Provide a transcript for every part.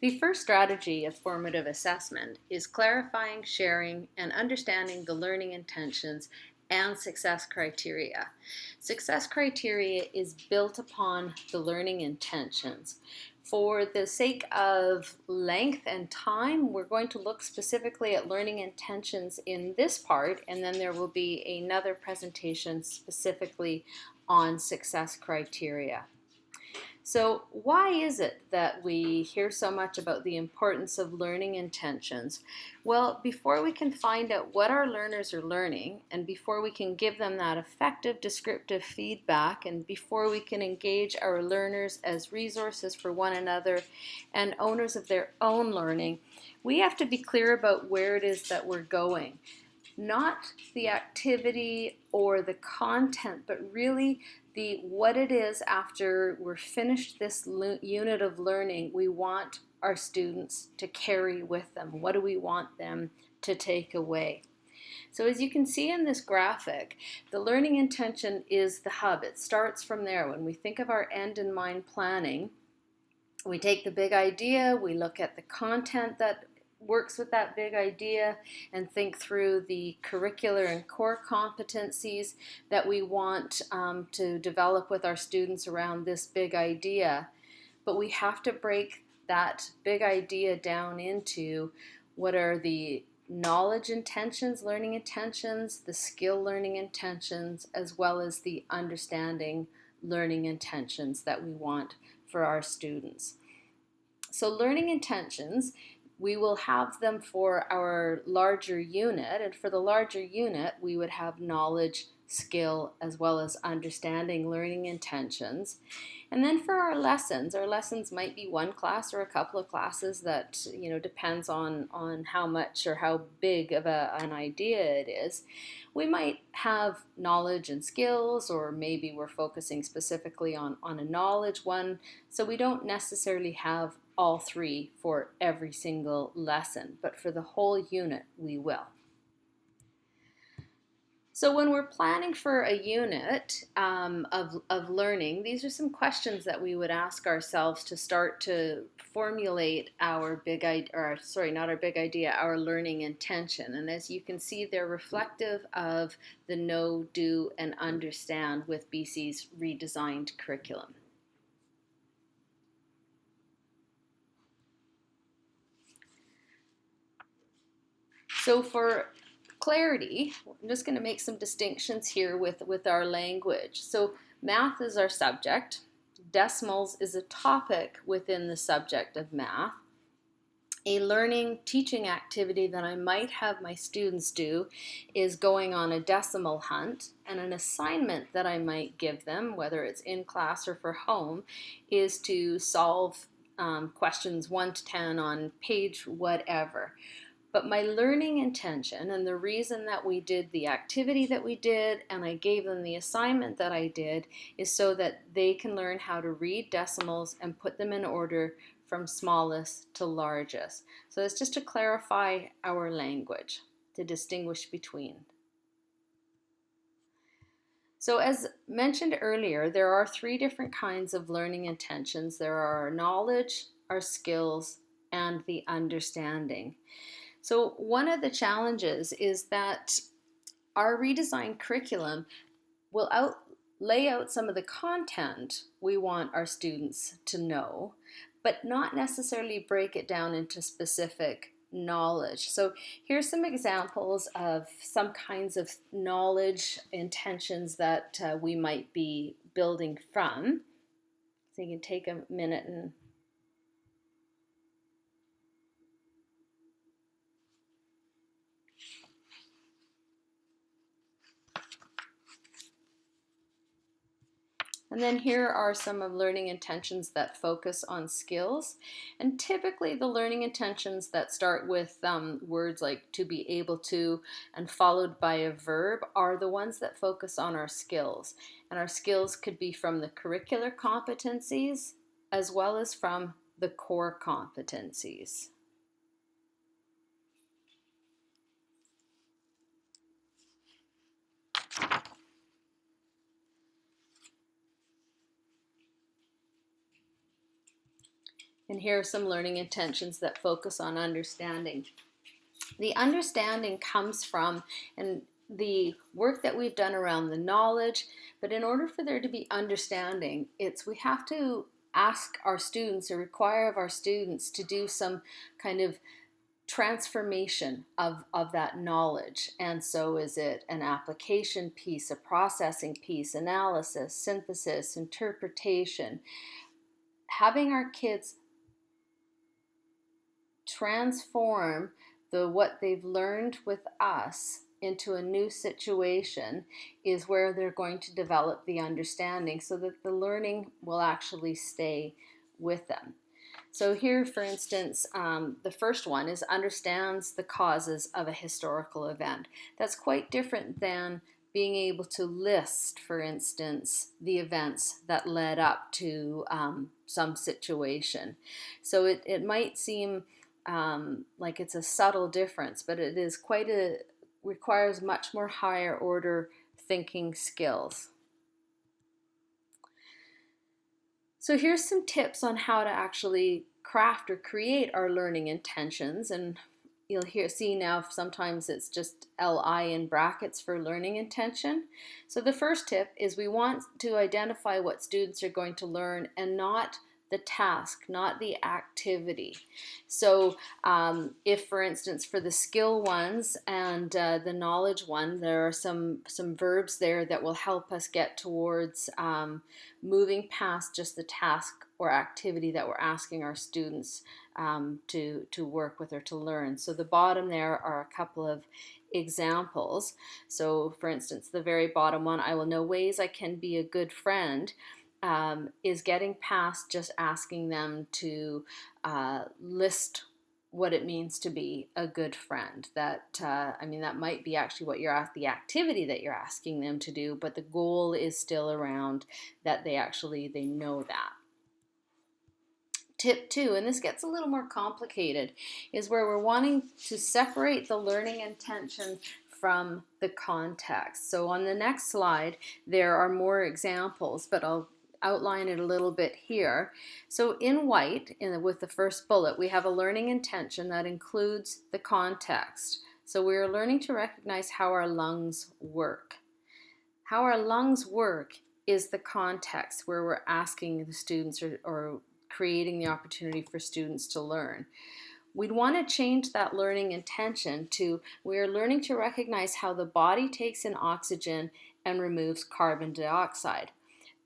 The first strategy of formative assessment is clarifying, sharing, and understanding the learning intentions and success criteria. Success criteria is built upon the learning intentions. For the sake of length and time, we're going to look specifically at learning intentions in this part, and then there will be another presentation specifically on success criteria. So why is it that we hear so much about the importance of learning intentions? Well, before we can find out what our learners are learning, and before we can give them that effective descriptive feedback, and before we can engage our learners as resources for one another and owners of their own learning, we have to be clear about where it is that we're going. Not the activity or the content, but really what it is after we're finished this unit of learning we want our students to carry with them. What do we want them to take away? So as you can see in this graphic, the learning intention is the hub. It starts from there. When we think of our end in mind planning, we take the big idea, we look at the content that works with that big idea and think through the curricular and core competencies that we want to develop with our students around this big idea. But we have to break that big idea down into what are the knowledge intentions, learning intentions, the skill learning intentions, as well as the understanding learning intentions that we want for our students. So learning intentions, we will have them for our larger unit, and for the larger unit we would have knowledge, skill, as well as understanding learning intentions. And then for our lessons might be one class or a couple of classes that depends on how much or how big of an idea it is. We might have knowledge and skills, or maybe we're focusing specifically on a knowledge one, so we don't necessarily have all three for every single lesson, but for the whole unit we will. So when we're planning for a unit of learning, these are some questions that we would ask ourselves to start to formulate our big idea, or sorry, not our big idea, our learning intention. And as you can see, they're reflective of the know, do, and understand with BC's redesigned curriculum. So for clarity, I'm just going to make some distinctions here with our language. So math is our subject. Decimals is a topic within the subject of math. A learning teaching activity that I might have my students do is going on a decimal hunt, and an assignment that I might give them, whether it's in class or for home, is to solve questions 1 to 10 on page whatever. But my learning intention, and the reason that we did the activity that we did and I gave them the assignment that I did, is so that they can learn how to read decimals and put them in order from smallest to largest. So it's just to clarify our language, to distinguish between. So as mentioned earlier, there are 3 different kinds of learning intentions. There are our knowledge, our skills, and the understanding. So one of the challenges is that our redesigned curriculum will lay out some of the content we want our students to know, but not necessarily break it down into specific knowledge. So here's some examples of some kinds of knowledge intentions that we might be building from. So you can take a minute and then here are some of learning intentions that focus on skills. And typically the learning intentions that start with words like to be able to and followed by a verb are the ones that focus on our skills. And our skills could be from the curricular competencies as well as from the core competencies. And here are some learning intentions that focus on understanding. The understanding comes from and the work that we've done around the knowledge, but in order for there to be understanding, we have to ask our students or require of our students to do some kind of transformation of that knowledge. And so is it an application piece, a processing piece, analysis, synthesis, interpretation. Having our kids transform what they've learned with us into a new situation is where they're going to develop the understanding so that the learning will actually stay with them. So here, for instance, the first one is understands the causes of a historical event. That's quite different than being able to list, for instance, the events that led up to some situation. So it might seem like it's a subtle difference, but it is requires much more higher order thinking skills. So here's some tips on how to actually craft or create our learning intentions. And you'll see now sometimes it's just LI in brackets for learning intention. So the first tip is we want to identify what students are going to learn and not the task, not the activity. So if, for instance, for the skill ones and the knowledge one, there are some verbs there that will help us get towards moving past just the task or activity that we're asking our students to work with or to learn. So the bottom there are a couple of examples. So for instance, the very bottom one, I will know ways I can be a good friend, is getting past just asking them to list what it means to be a good friend. That that might be actually what the activity that you're asking them to do, but the goal is still around that they know that. Tip 2, and this gets a little more complicated, is where we're wanting to separate the learning intention from the context. So on the next slide, there are more examples, but I'll outline it a little bit here. So in white, with the first bullet, we have a learning intention that includes the context. So we're learning to recognize how our lungs work. How our lungs work is the context where we're asking the students or creating the opportunity for students to learn. We'd want to change that learning intention to we're learning to recognize how the body takes in oxygen and removes carbon dioxide.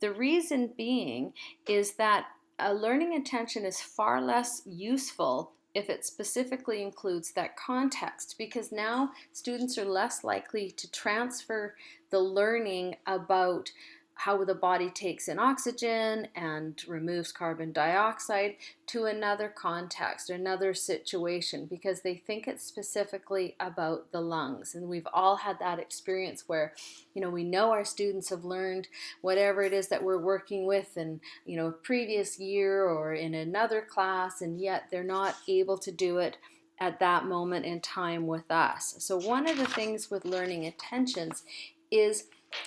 The reason being is that a learning intention is far less useful if it specifically includes that context, because now students are less likely to transfer the learning about how the body takes in oxygen and removes carbon dioxide to another context or another situation, because they think it's specifically about the lungs. And we've all had that experience where, we know our students have learned whatever it is that we're working with in, a previous year or in another class, and yet they're not able to do it at that moment in time with us. So one of the things with learning intentions is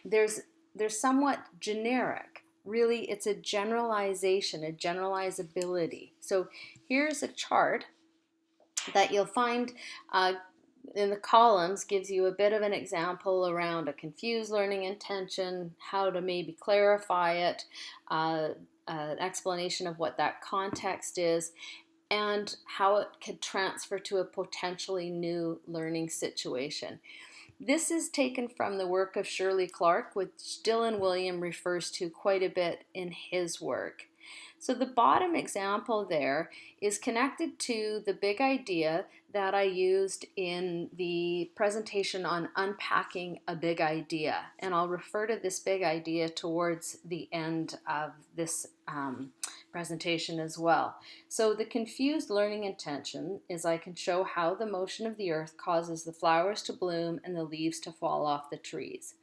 they're somewhat generic. Really, it's a generalization, a generalizability. So here's a chart that you'll find in the columns, gives you a bit of an example around a confused learning intention, how to maybe clarify it, an explanation of what that context is, and how it could transfer to a potentially new learning situation. This is taken from the work of Shirley Clark, which Dylan William refers to quite a bit in his work. So the bottom example there is connected to the big idea that I used in the presentation on unpacking a big idea. And I'll refer to this big idea towards the end of this presentation as well. So the confused learning intention is I can show how the motion of the earth causes the flowers to bloom and the leaves to fall off the trees.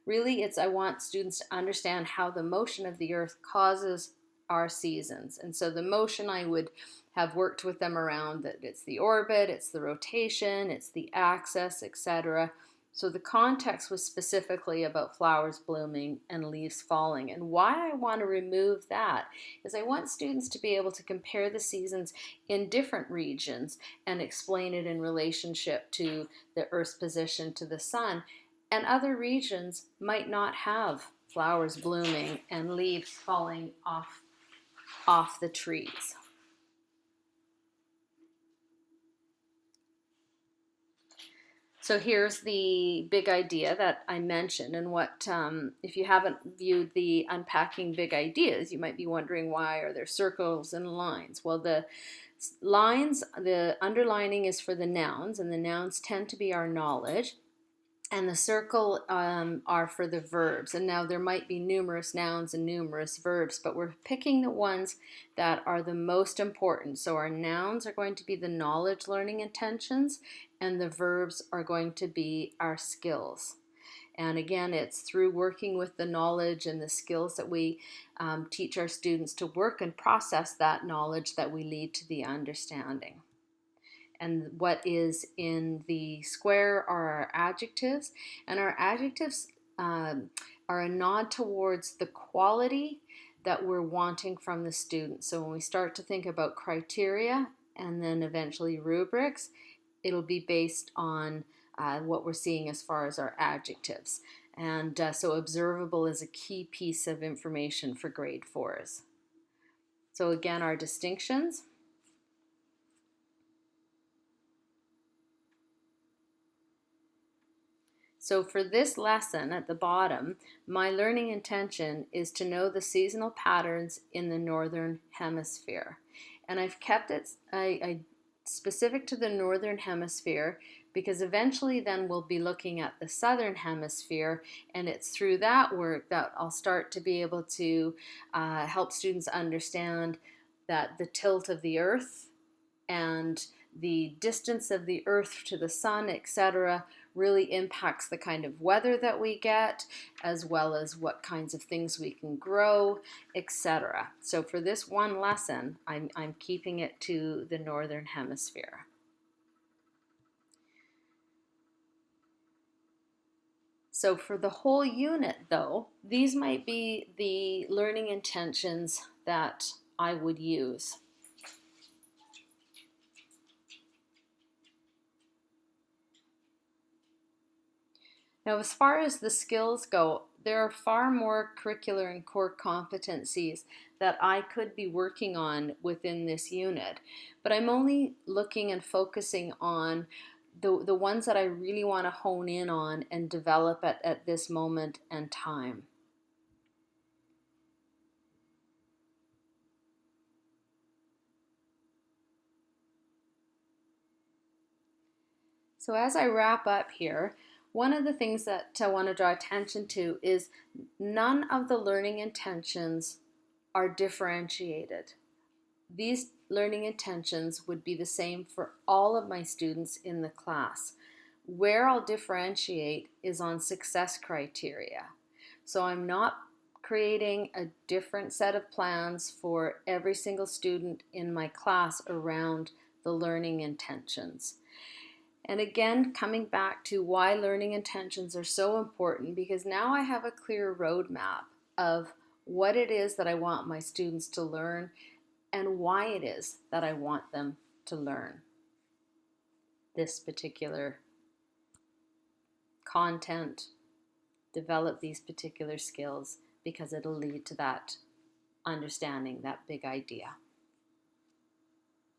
Really, I want students to understand how the motion of the earth causes our seasons. And so the motion, I would have worked with them around that it's the orbit, it's the rotation, it's the axis, etc. So the context was specifically about flowers blooming and leaves falling. And why I want to remove that is I want students to be able to compare the seasons in different regions and explain it in relationship to the Earth's position to the sun. And other regions might not have flowers blooming and leaves falling off the trees. So here's the big idea that I mentioned, and what, if you haven't viewed the Unpacking Big Ideas, you might be wondering, why are there circles and lines? Well, the lines, the underlining is for the nouns, and the nouns tend to be our knowledge, and the circle are for the verbs. And now there might be numerous nouns and numerous verbs, but we're picking the ones that are the most important. So our nouns are going to be the knowledge, learning intentions, and the verbs are going to be our skills. And again, it's through working with the knowledge and the skills that we teach our students to work and process that knowledge that we lead to the understanding. And what is in the square are our adjectives, and our adjectives are a nod towards the quality that we're wanting from the student. So when we start to think about criteria and then eventually rubrics, it'll be based on what we're seeing as far as our adjectives. And so observable is a key piece of information for grade 4s. So again, our distinctions. So for this lesson at the bottom, my learning intention is to know the seasonal patterns in the Northern Hemisphere. And I've kept it specific to the Northern Hemisphere because eventually then we'll be looking at the Southern Hemisphere, and it's through that work that I'll start to be able to help students understand that the tilt of the Earth and the distance of the Earth to the sun, etc., really impacts the kind of weather that we get, as well as what kinds of things we can grow, etc. So for this one lesson, I'm keeping it to the Northern Hemisphere. So for the whole unit, though, these might be the learning intentions that I would use. Now, as far as the skills go, there are far more curricular and core competencies that I could be working on within this unit, but I'm only looking and focusing on the ones that I really want to hone in on and develop at this moment and time. So as I wrap up here, one of the things that I want to draw attention to is none of the learning intentions are differentiated. These learning intentions would be the same for all of my students in the class. Where I'll differentiate is on success criteria. So I'm not creating a different set of plans for every single student in my class around the learning intentions. And again, coming back to why learning intentions are so important, because now I have a clear roadmap of what it is that I want my students to learn and why it is that I want them to learn this particular content, develop these particular skills, because it'll lead to that understanding, that big idea.